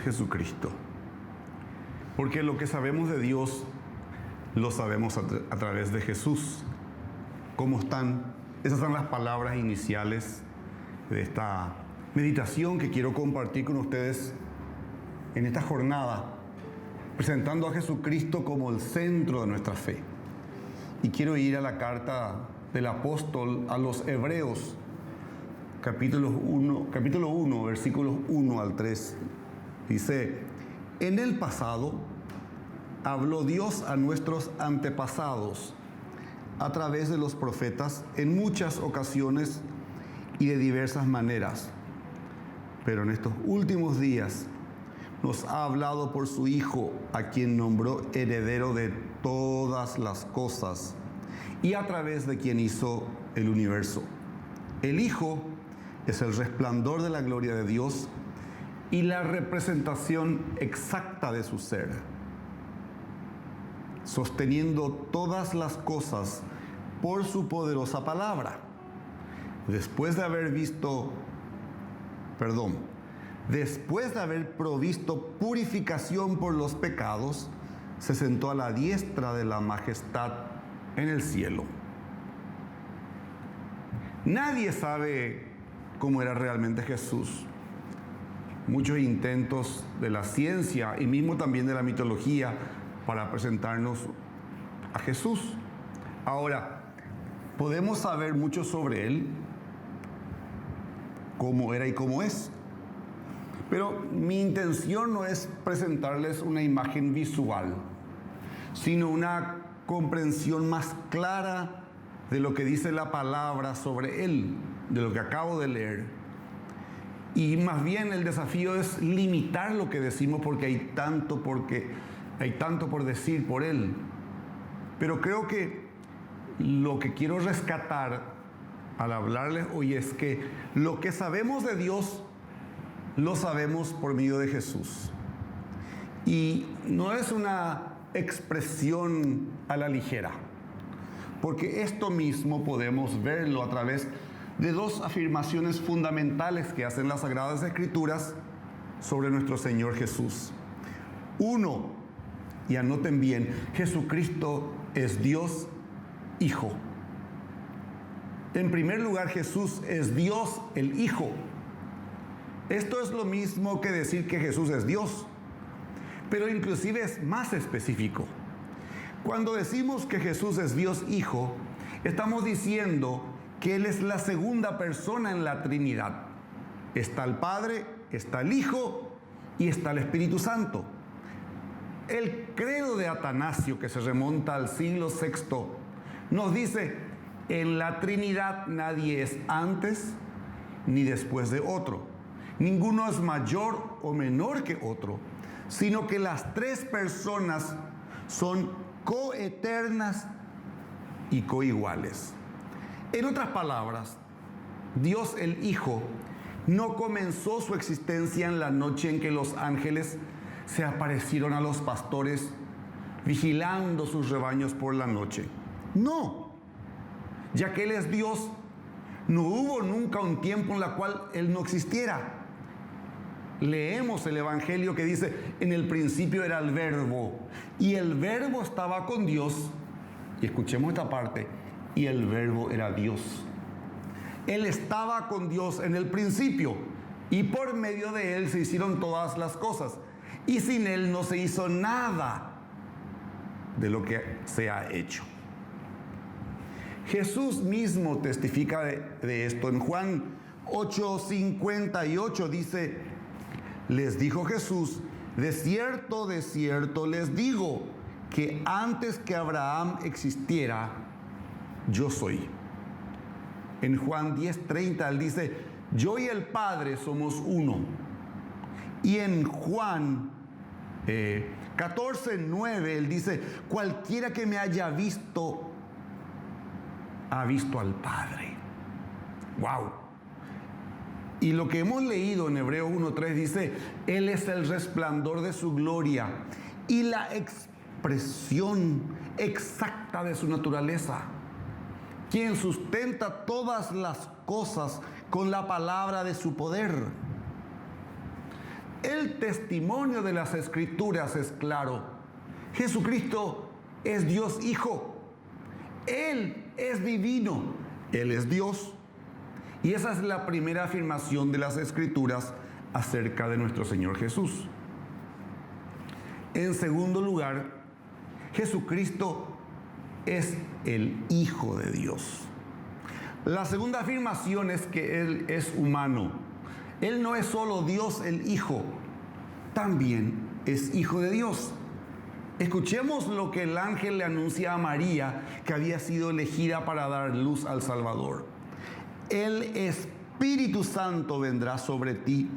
Jesucristo. Porque lo que sabemos de Dios, lo sabemos a través de Jesús. ¿Cómo están? Esas son las palabras iniciales de esta meditación que quiero compartir con ustedes en esta jornada, presentando a Jesucristo como el centro de nuestra fe. Y quiero ir a la carta del apóstol a los Hebreos, capítulo 1, versículos 1 al 3. Dice: en el pasado habló Dios a nuestros antepasados a través de los profetas en muchas ocasiones y de diversas maneras. Pero en estos últimos días nos ha hablado por su Hijo, a quien nombró heredero de todas las cosas y a través de quien hizo el universo. El Hijo es el resplandor de la gloria de Dios y la representación exacta de su ser, sosteniendo todas las cosas por su poderosa palabra. Después de haber provisto purificación por los pecados, se sentó a la diestra de la majestad en el cielo. Nadie sabe cómo era realmente Jesús. Muchos intentos de la ciencia y mismo también de la mitología para presentarnos a Jesús. Ahora, podemos saber mucho sobre Él, cómo era y cómo es. Pero mi intención no es presentarles una imagen visual, sino una comprensión más clara de lo que dice la palabra sobre Él, de lo que acabo de leer. Y más bien el desafío es limitar lo que decimos porque hay tanto por decir por Él. Pero creo que lo que quiero rescatar al hablarles hoy es que lo que sabemos de Dios lo sabemos por medio de Jesús. Y no es una expresión a la ligera, porque esto mismo podemos verlo a través de dos afirmaciones fundamentales que hacen las Sagradas Escrituras sobre nuestro Señor Jesús. Uno, y anoten bien, Jesucristo es Dios Hijo. En primer lugar, Jesús es Dios el Hijo. Esto es lo mismo que decir que Jesús es Dios, pero inclusive es más específico. Cuando decimos que Jesús es Dios Hijo, estamos diciendo que Él es la segunda persona en la Trinidad. Está el Padre, está el Hijo y está el Espíritu Santo. El credo de Atanasio, que se remonta al siglo VI, nos dice: en la Trinidad nadie es antes ni después de otro. Ninguno es mayor o menor que otro, sino que las tres personas son coeternas y coiguales. En otras palabras, Dios el Hijo no comenzó su existencia en la noche en que los ángeles se aparecieron a los pastores vigilando sus rebaños por la noche. No, ya que Él es Dios, no hubo nunca un tiempo en el cual Él no existiera. Leemos el Evangelio que dice: en el principio era el Verbo, y el Verbo estaba con Dios. Y escuchemos esta parte: y el Verbo era Dios. Él estaba con Dios en el principio, y por medio de Él se hicieron todas las cosas, y sin Él no se hizo nada de lo que se ha hecho. Jesús mismo testifica de esto. En Juan 8:58 dice: les dijo Jesús: de cierto les digo, que antes que Abraham existiera, yo soy. En Juan 10:30 Él dice: yo y el Padre somos uno. Y en Juan 14:9 Él dice: cualquiera que me haya visto, ha visto al Padre. ¡Wow! Y lo que hemos leído en Hebreos 1:3 dice: Él es el resplandor de su gloria y la expresión exacta de su naturaleza, quien sustenta todas las cosas con la palabra de su poder. El testimonio de las Escrituras es claro. Jesucristo es Dios Hijo. Él es divino. Él es Dios. Y esa es la primera afirmación de las Escrituras acerca de nuestro Señor Jesús. En segundo lugar, Jesucristo es el Hijo de Dios. La segunda afirmación es que Él es humano. Él no es solo Dios el Hijo, también es Hijo de Dios. Escuchemos lo que el ángel le anuncia a María, que había sido elegida para dar luz al Salvador. El Espíritu Santo vendrá sobre ti,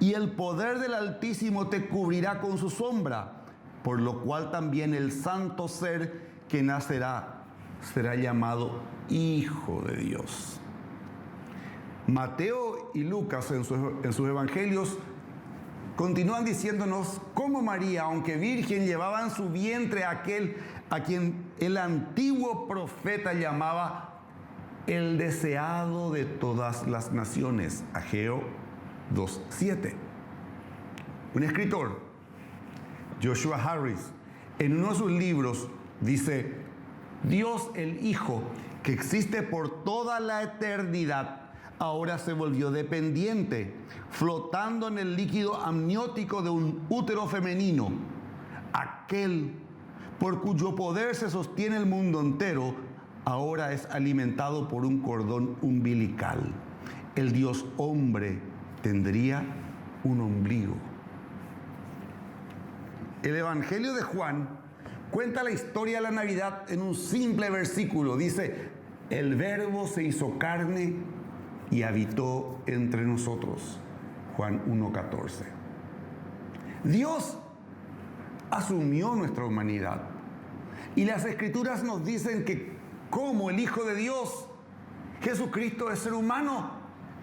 y el poder del Altísimo te cubrirá con su sombra, por lo cual también el santo ser que nacerá será llamado Hijo de Dios. Mateo y Lucas en sus evangelios continúan diciéndonos cómo María, aunque virgen, llevaba en su vientre a aquel a quien el antiguo profeta llamaba el deseado de todas las naciones, Ageo 2:7. Un escritor, Joshua Harris, en uno de sus libros dice: Dios el Hijo, que existe por toda la eternidad, ahora se volvió dependiente, flotando en el líquido amniótico de un útero femenino. Aquel por cuyo poder se sostiene el mundo entero, ahora es alimentado por un cordón umbilical. El Dios hombre tendría un ombligo. El Evangelio de Juan cuenta la historia de la Navidad en un simple versículo. Dice: el Verbo se hizo carne y habitó entre nosotros. Juan 1:14. Dios asumió nuestra humanidad. Y las Escrituras nos dicen que como el Hijo de Dios, Jesucristo es ser humano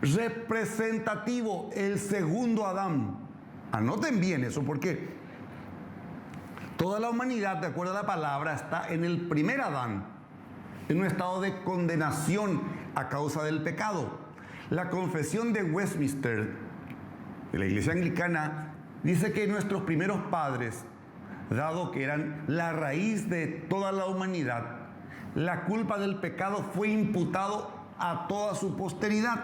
representativo, el segundo Adán. Anoten bien eso, porque toda la humanidad, de acuerdo a la palabra, está en el primer Adán, en un estado de condenación a causa del pecado. La confesión de Westminster, de la Iglesia Anglicana, dice que nuestros primeros padres, dado que eran la raíz de toda la humanidad, la culpa del pecado fue imputado a toda su posteridad.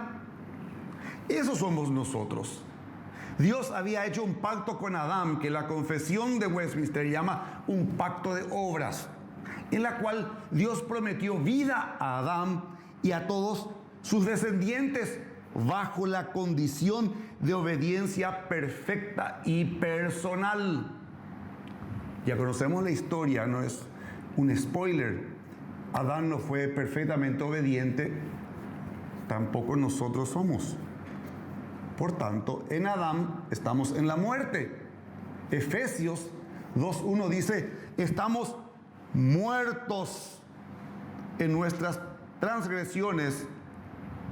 Eso somos nosotros. Dios había hecho un pacto con Adán, que la confesión de Westminster llama un pacto de obras, en la cual Dios prometió vida a Adán y a todos sus descendientes bajo la condición de obediencia perfecta y personal. Ya conocemos la historia, no es un spoiler. Adán no fue perfectamente obediente, tampoco nosotros somos. Por tanto, en Adán estamos en la muerte. Efesios 2:1 dice: estamos muertos en nuestras transgresiones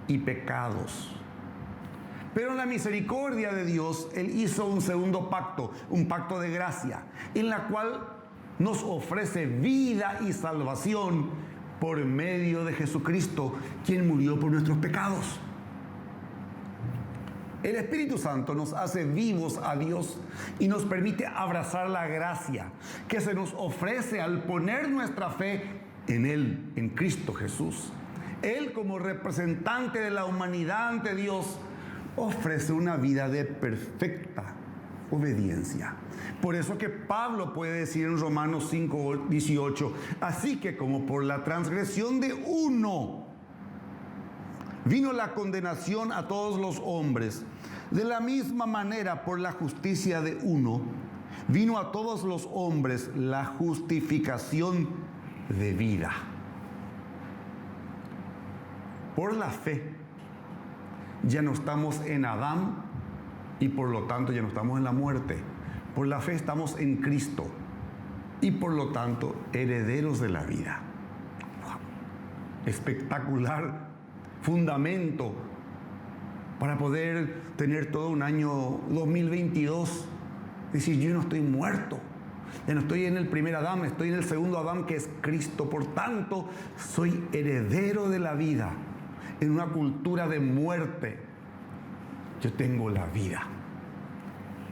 y pecados. Pero en la misericordia de Dios, Él hizo un segundo pacto, un pacto de gracia, en la cual nos ofrece vida y salvación por medio de Jesucristo, quien murió por nuestros pecados. El Espíritu Santo nos hace vivos a Dios y nos permite abrazar la gracia que se nos ofrece al poner nuestra fe en Él, en Cristo Jesús. Él, como representante de la humanidad ante Dios, ofrece una vida de perfecta obediencia. Por eso que Pablo puede decir en Romanos 5:18: así que como por la transgresión de uno vino la condenación a todos los hombres, de la misma manera por la justicia de uno vino a todos los hombres la justificación de vida. Por la fe ya no estamos en Adán y por lo tanto ya no estamos en la muerte. Por la fe estamos en Cristo y por lo tanto herederos de la vida. ¡Wow! Espectacular fundamento para poder tener todo un año 2022. Decir: yo no estoy muerto, ya no estoy en el primer Adán, estoy en el segundo Adán, que es Cristo. Por tanto, soy heredero de la vida. En una cultura de muerte, yo tengo la vida.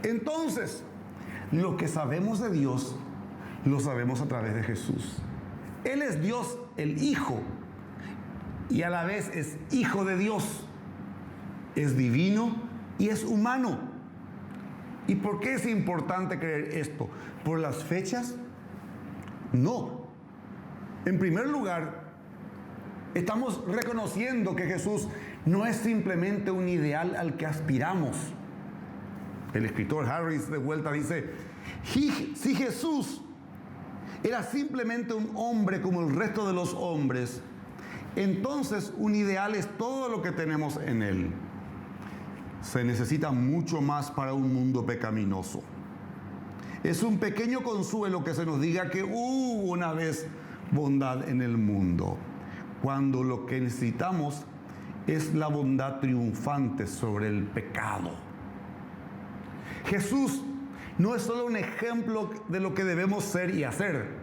Entonces, lo que sabemos de Dios, lo sabemos a través de Jesús. Él es Dios, el Hijo, y a la vez es Hijo de Dios. Es divino y es humano. ¿Y por qué es importante creer esto? ¿Por las fechas? No. En primer lugar, estamos reconociendo que Jesús no es simplemente un ideal al que aspiramos. El escritor Harris de vuelta dice, si Jesús era simplemente un hombre como el resto de los hombres, entonces un ideal es todo lo que tenemos en él. Se necesita mucho más para un mundo pecaminoso. Es un pequeño consuelo que se nos diga que hubo una vez bondad en el mundo, cuando lo que necesitamos es la bondad triunfante sobre el pecado. Jesús no es solo un ejemplo de lo que debemos ser y hacer,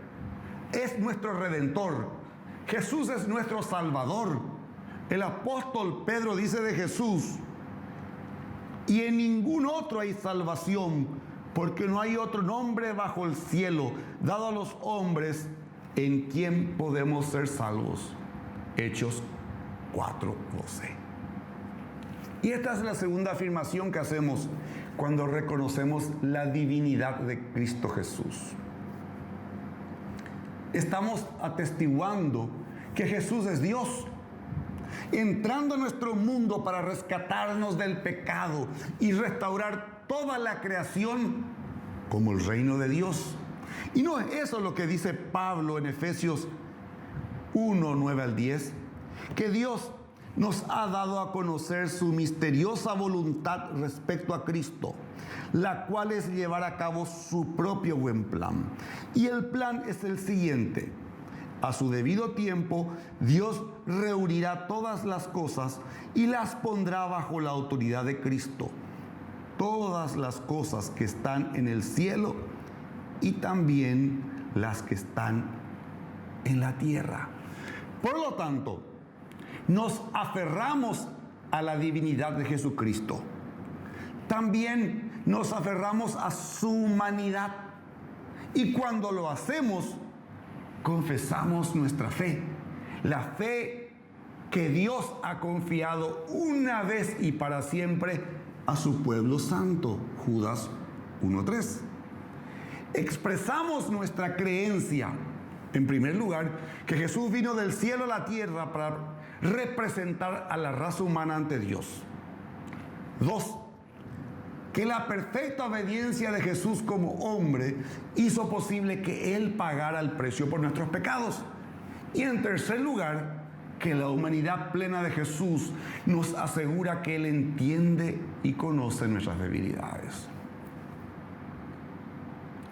es nuestro Redentor. Jesús es nuestro Salvador. El apóstol Pedro dice de Jesús, y en ningún otro hay salvación, porque no hay otro nombre bajo el cielo dado a los hombres en quien podemos ser salvos. Hechos 4:12. Y esta es la segunda afirmación que hacemos cuando reconocemos la divinidad de Cristo Jesús. Estamos atestiguando que Jesús es Dios, entrando a nuestro mundo para rescatarnos del pecado y restaurar toda la creación como el reino de Dios. Y no es eso lo que dice Pablo en Efesios 1:9-10, que Dios nos ha dado a conocer su misteriosa voluntad respecto a Cristo, la cual es llevar a cabo su propio buen plan. Y el plan es el siguiente: a su debido tiempo, Dios reunirá todas las cosas y las pondrá bajo la autoridad de Cristo. Todas las cosas que están en el cielo y también las que están en la tierra. Por lo tanto, nos aferramos a la divinidad de Jesucristo. También nos aferramos a su humanidad. Y cuando lo hacemos, confesamos nuestra fe. La fe que Dios ha confiado una vez y para siempre a su pueblo santo. Judas 1:3. Expresamos nuestra creencia, en primer lugar, que Jesús vino del cielo a la tierra para representar a la raza humana ante Dios. 2. Que la perfecta obediencia de Jesús como hombre hizo posible que Él pagara el precio por nuestros pecados. Y en tercer lugar, que la humanidad plena de Jesús nos asegura que Él entiende y conoce nuestras debilidades.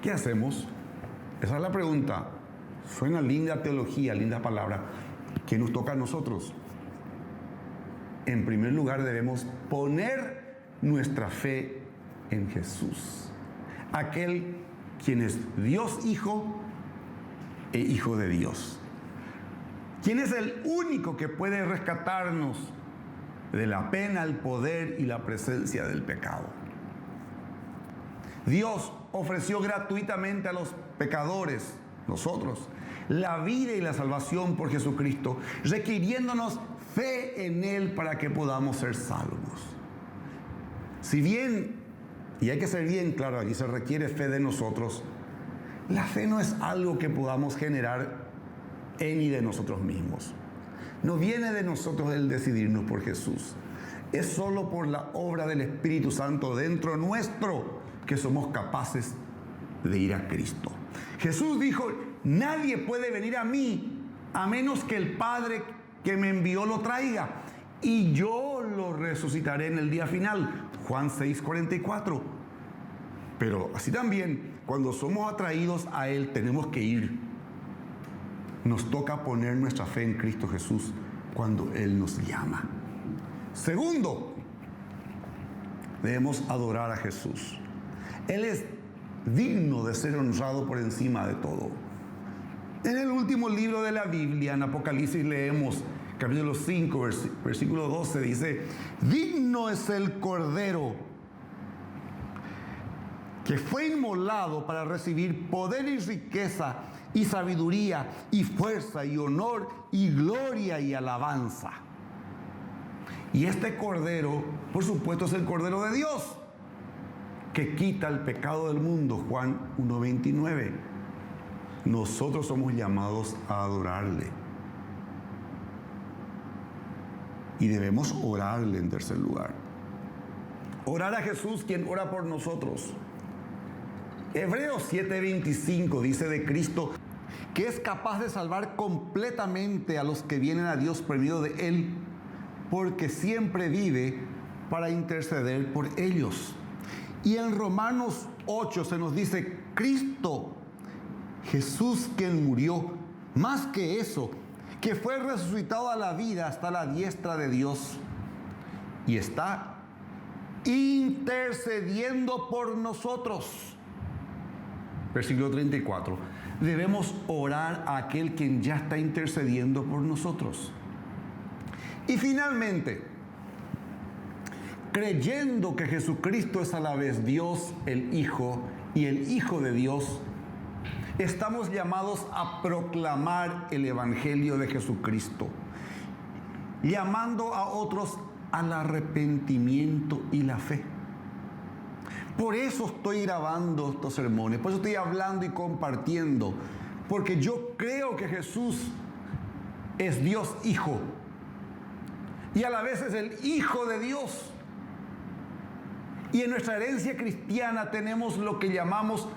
¿Qué hacemos? Esa es la pregunta. Suena linda teología, linda palabra. ¿Qué nos toca a nosotros? En primer lugar, debemos poner nuestra fe en Jesús, aquel quien es Dios Hijo e Hijo de Dios, quien es el único que puede rescatarnos de la pena, el poder y la presencia del pecado. Dios ofreció gratuitamente a los pecadores, nosotros, la vida y la salvación por Jesucristo, requiriéndonos fe en Él para que podamos ser salvos. Si bien, y hay que ser bien claro, aquí se requiere fe de nosotros, la fe no es algo que podamos generar en y de nosotros mismos. No viene de nosotros el decidirnos por Jesús. Es solo por la obra del Espíritu Santo dentro nuestro que somos capaces de ir a Cristo. Jesús dijo: nadie puede venir a mí a menos que el Padre que me envió lo traiga, y yo lo resucitaré en el día final. Juan 6:44. Pero así también, cuando somos atraídos a Él, tenemos que ir. Nos toca poner nuestra fe en Cristo Jesús cuando Él nos llama. Segundo, debemos adorar a Jesús. Él es digno de ser honrado por encima de todo. En el último libro de la Biblia, en Apocalipsis, leemos, capítulo 5, versículo 12, dice: digno es el Cordero que fue inmolado para recibir poder y riqueza y sabiduría y fuerza y honor y gloria y alabanza. Y este Cordero, por supuesto, es el Cordero de Dios, que quita el pecado del mundo. Juan 1:29. Nosotros somos llamados a adorarle. Y debemos orarle en tercer lugar. Orar a Jesús, quien ora por nosotros. Hebreos 7:25 dice de Cristo que es capaz de salvar completamente a los que vienen a Dios por medio de Él, porque siempre vive para interceder por ellos. Y en Romanos 8 se nos dice, Cristo, Jesús quien murió, más que eso, que fue resucitado a la vida hasta la diestra de Dios y está intercediendo por nosotros. Versículo 34. Debemos orar a aquel quien ya está intercediendo por nosotros. Y finalmente, creyendo que Jesucristo es a la vez Dios, el Hijo, y el Hijo de Dios, estamos llamados a proclamar el Evangelio de Jesucristo, llamando a otros al arrepentimiento y la fe. Por eso estoy grabando estos sermones, por eso estoy hablando y compartiendo, porque yo creo que Jesús es Dios Hijo y a la vez es el Hijo de Dios. Y en nuestra herencia cristiana tenemos lo que llamamos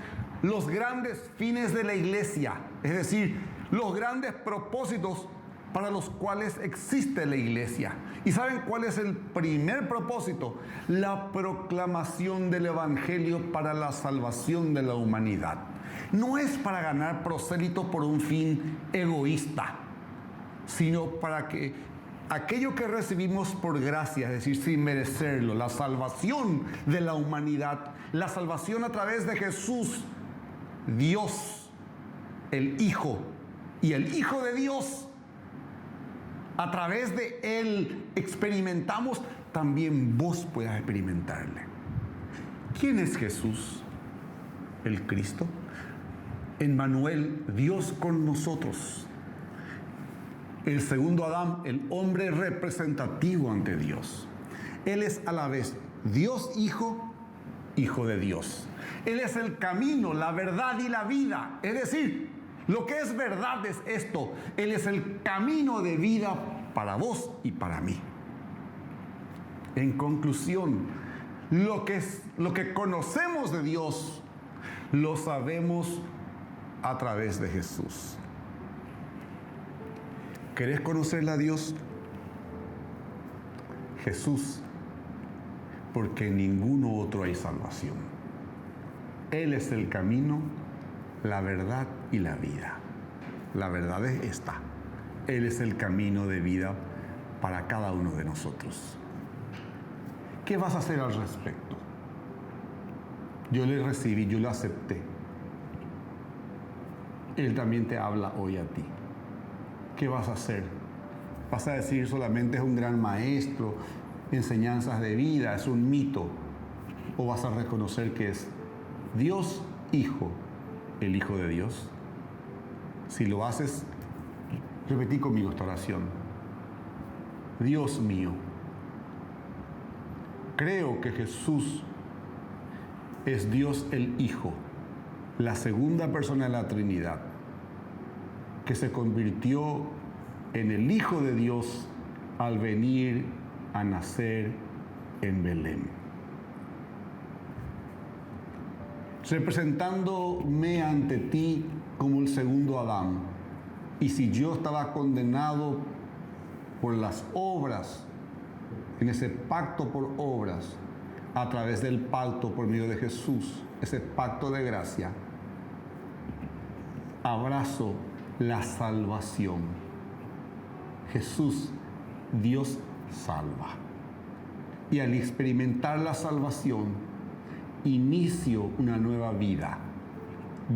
los grandes fines de la iglesia, es decir, los grandes propósitos para los cuales existe la iglesia. ¿Y saben cuál es el primer propósito? La proclamación del Evangelio para la salvación de la humanidad. No es para ganar prosélitos por un fin egoísta, sino para que aquello que recibimos por gracia, es decir, sin merecerlo, la salvación de la humanidad, la salvación a través de Jesús, Dios, el Hijo, y el Hijo de Dios, a través de Él experimentamos, también vos puedas experimentarle. ¿Quién es Jesús? El Cristo. Emmanuel, Dios con nosotros. El segundo Adán, el hombre representativo ante Dios. Él es a la vez Dios Hijo, Hijo de Dios. Él es el camino, la verdad y la vida. Es decir, lo que es verdad es esto. Él es el camino de vida para vos y para mí. En conclusión, lo que conocemos de Dios, lo sabemos a través de Jesús. ¿Querés conocerle a Dios? Jesús, porque en ninguno otro hay salvación. Él es el camino, la verdad y la vida. La verdad es esta. Él es el camino de vida para cada uno de nosotros. ¿Qué vas a hacer al respecto? Yo le recibí, yo lo acepté. Él también te habla hoy a ti. ¿Qué vas a hacer? ¿Vas a decir solamente es un gran maestro, enseñanzas de vida, es un mito? ¿O vas a reconocer que es Dios Hijo, el Hijo de Dios? Si lo haces, repetí conmigo esta oración. Dios mío, creo que Jesús es Dios el Hijo, la segunda persona de la Trinidad, que se convirtió en el Hijo de Dios al venir a nacer en Belén. Representándome ante ti como el segundo Adán, y si yo estaba condenado por las obras, en ese pacto por obras, a través del pacto por medio de Jesús, ese pacto de gracia, abrazo la salvación. Jesús, Dios salva. Y al experimentar la salvación, inicio una nueva vida,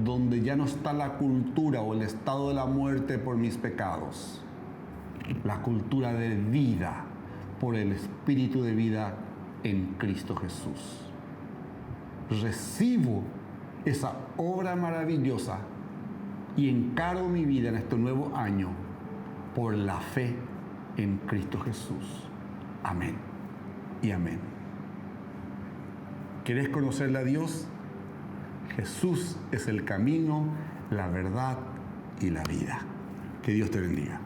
donde ya no está la cultura o el estado de la muerte por mis pecados, la cultura de vida por el Espíritu de vida en Cristo Jesús. recibo esa obra maravillosa y encaro mi vida en este nuevo año por la fe en Cristo Jesús. Amén y amén. ¿Querés conocerle a Dios? Jesús es el camino, la verdad y la vida. Que Dios te bendiga.